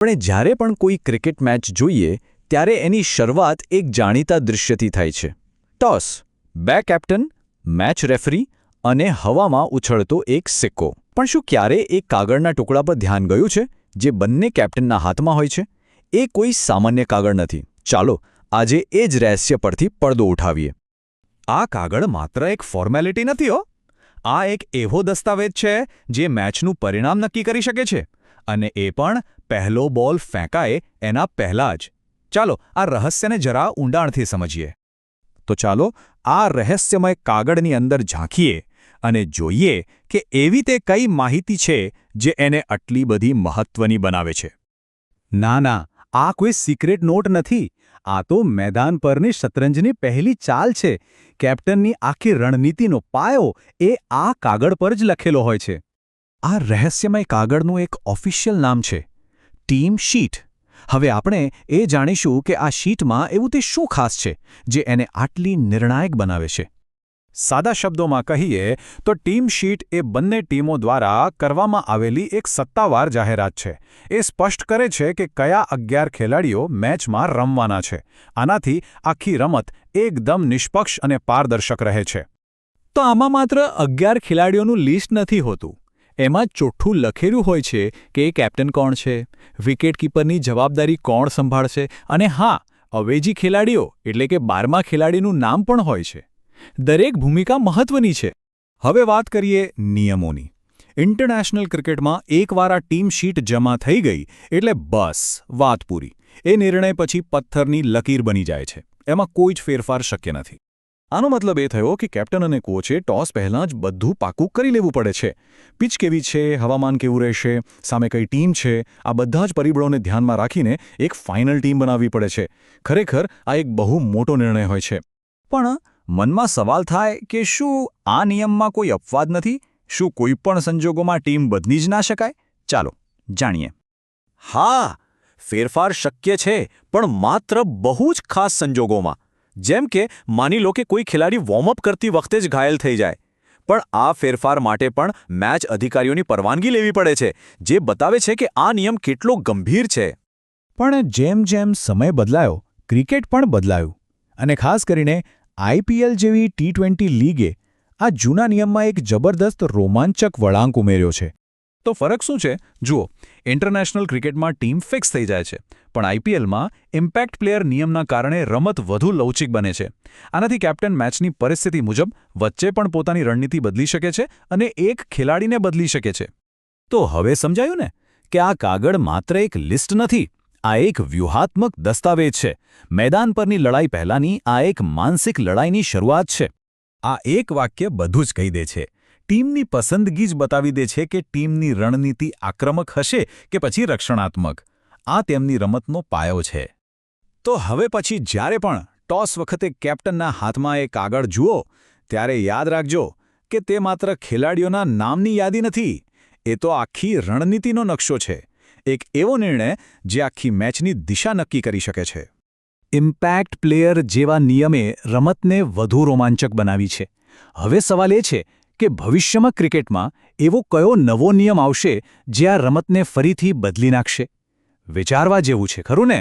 આપણે જ્યારે પણ કોઈ ક્રિકેટ મેચ જોઈએ ત્યારે એની શરૂઆત એક જાણીતા દૃશ્યથી થાય છે. ટોસ, બે કેપ્ટન, મેચ રેફરી અને હવામાં ઉછળતો એક સિક્કો. પણ શું ક્યારે એક કાગળના ટુકડા પર ધ્યાન ગયું છે જે બંને કેપ્ટનના હાથમાં હોય છે? એ કોઈ સામાન્ય કાગળ નથી. ચાલો આજે એ જ રહસ્ય પરથી પડદો ઉઠાવીએ. આ કાગળ માત્ર એક ફોર્મેલિટી નથી હો. આ એક એવો દસ્તાવેજ છે જે મેચનું પરિણામ નક્કી કરી શકે છે, અને એ પણ પહેલો બોલ ફેંકાય એના પહેલાં જ. ચાલો આ રહસ્યને જરા ઊંડાણથી સમજીએ. તો ચાલો આ રહસ્યમય કાગળની અંદર ઝાંખીએ અને જોઈએ કે એવી તે કઈ માહિતી છે જે એને આટલી બધી મહત્વની બનાવે છે. ના, આ કોઈ સિક્રેટ નોટ નથી. આ તો મેદાન પરની શતરંજની પહેલી ચાલ છે. કેપ્ટનની આખી રણનીતિનો પાયો એ આ કાગળ પર જ લખેલો હોય છે. આ રહસ્યમય કાગળનું એક ઓફિશિયલ નામ છે, ટીમ શીટ. હવે આપણે એ જાણીશું કે આ શીટમાં એવું તે શું ખાસ છે જે એને આટલી નિર્ણાયક બનાવે છે. સાદા શબ્દોમાં કહીએ તો ટીમ શીટ એ બંને ટીમો દ્વારા કરવામાં આવેલી એક સત્તાવાર જાહેરાત છે. એ સ્પષ્ટ કરે છે કે કયા 11 ખેલાડીઓ મેચમાં રમવાના છે. આનાથી આખી રમત એકદમ નિષ્પક્ષ અને પારદર્શક રહે છે. તો આમાં માત્ર 11 ખેલાડીઓનું લિસ્ટ નથી હોતું. એમાં ચોખ્ખું લખેલું હોય છે કે કેપ્ટન કોણ છે, વિકેટકીપરની જવાબદારી કોણ સંભાળશે, અને હા, અવેજી ખેલાડીઓ એટલે કે 12મા ખેલાડીનું નામ પણ હોય છે. દરેક ભૂમિકા મહત્વની છે. હવે વાત કરીએ નિયમોની. ઇન્ટરનેશનલ ક્રિકેટમાં એકવાર આ ટીમ શીટ જમા થઈ ગઈ એટલે બસ વાત પૂરી. એ નિર્ણય પછી પથ્થરની લકીર બની જાય છે. એમાં કોઈ જ ફેરફાર શક્ય નથી. આનો મતલબ એ થયો કે કેપ્ટન અને કોચે ટોસ પહેલાં જ બધું પાકું કરી લેવું પડે છે. પિચ કેવી છે, હવામાન કેવું રહેશે, સામે કઈ ટીમ છે, આ બધા જ પરિબળોને ધ્યાનમાં રાખીને એક ફાઇનલ ટીમ બનાવવી પડે છે. ખરેખર આ એક બહુ મોટો નિર્ણય હોય છે. પણ મનમાં સવાલ થાય કે શું આ નિયમમાં કોઈ અપવાદ નથી? શું કોઈ પણ સંજોગોમાં ટીમ બદલી જ ના શકાય? ચાલો જાણીએ. હા, ફેરફાર શક્ય છે, પણ માત્ર બહુ જ ખાસ સંજોગોમાં. જેમ કે માની લો કે કોઈ ખેલાડી વોર્મઅપ કરતી વખતે જ ઘાયલ થઈ જાય. પણ આ ફેરફાર માટે પણ મેચ અધિકારીઓની પરવાનગી લેવી પડે છે, જે બતાવે છે કે આ નિયમ કેટલો ગંભીર છે. પણ જેમ જેમ સમય બદલાયો, ક્રિકેટ પણ બદલાયું. અને ખાસ કરીને IPL જેવી T20 લીગે આ જૂના નિયમમાં એક જબરદસ્ત રોમાંચક વળાંક ઉમેર્યો છે. તો ફરક શું છે? જુઓ, ઇન્ટરનેશનલ ક્રિકેટમાં ટીમ ફિક્સ થઈ જાય છે, પણ IPLમાં ઇમ્પેક્ટ પ્લેયર નિયમના કારણે રમત વધુ લવચિક બને છે. આનાથી કેપ્ટન મેચની પરિસ્થિતિ મુજબ વચ્ચે પણ પોતાની રણનીતિ બદલી શકે છે અને એક ખેલાડીને બદલી શકે છે. તો હવે સમજાયું ને કે આ કાગળ માત્ર એક લિસ્ટ નથી, આ એક વ્યૂહાત્મક દસ્તાવેજ છે. મેદાન પરની લડાઈ પહેલાંની આ એક માનસિક લડાઈની શરૂઆત છે. આ એક વાક્ય બધું જ કહી દે છે. ટીમની પસંદગી જ બતાવી દે છે કે ટીમની રણનીતિ આક્રમક હશે કે પછી રક્ષણાત્મક. આ તેમની રમતનો પાયો છે. તો હવે પછી જ્યારે પણ ટોસ વખતે કેપ્ટનના હાથમાં એ કાગળ જુઓ ત્યારે યાદ રાખજો કે તે માત્ર ખેલાડીઓના નામની યાદી નથી. એ તો આખી રણનીતિનો નકશો છે. એક એવો નિર્ણય જે આખી મેચની દિશા નક્કી કરી શકે છે. ઇમ્પેક્ટ પ્લેયર જેવા નિયમે રમતને વધુ રોમાંચક બનાવી છે. હવે સવાલ એ છે કે ભવિષ્યમાં ક્રિકેટમાં એવો કયો નવો નિયમ આવશે જે આ રમતને ફરીથી બદલી નાખશે? વિચારવા જેવું છે, ખરું ને?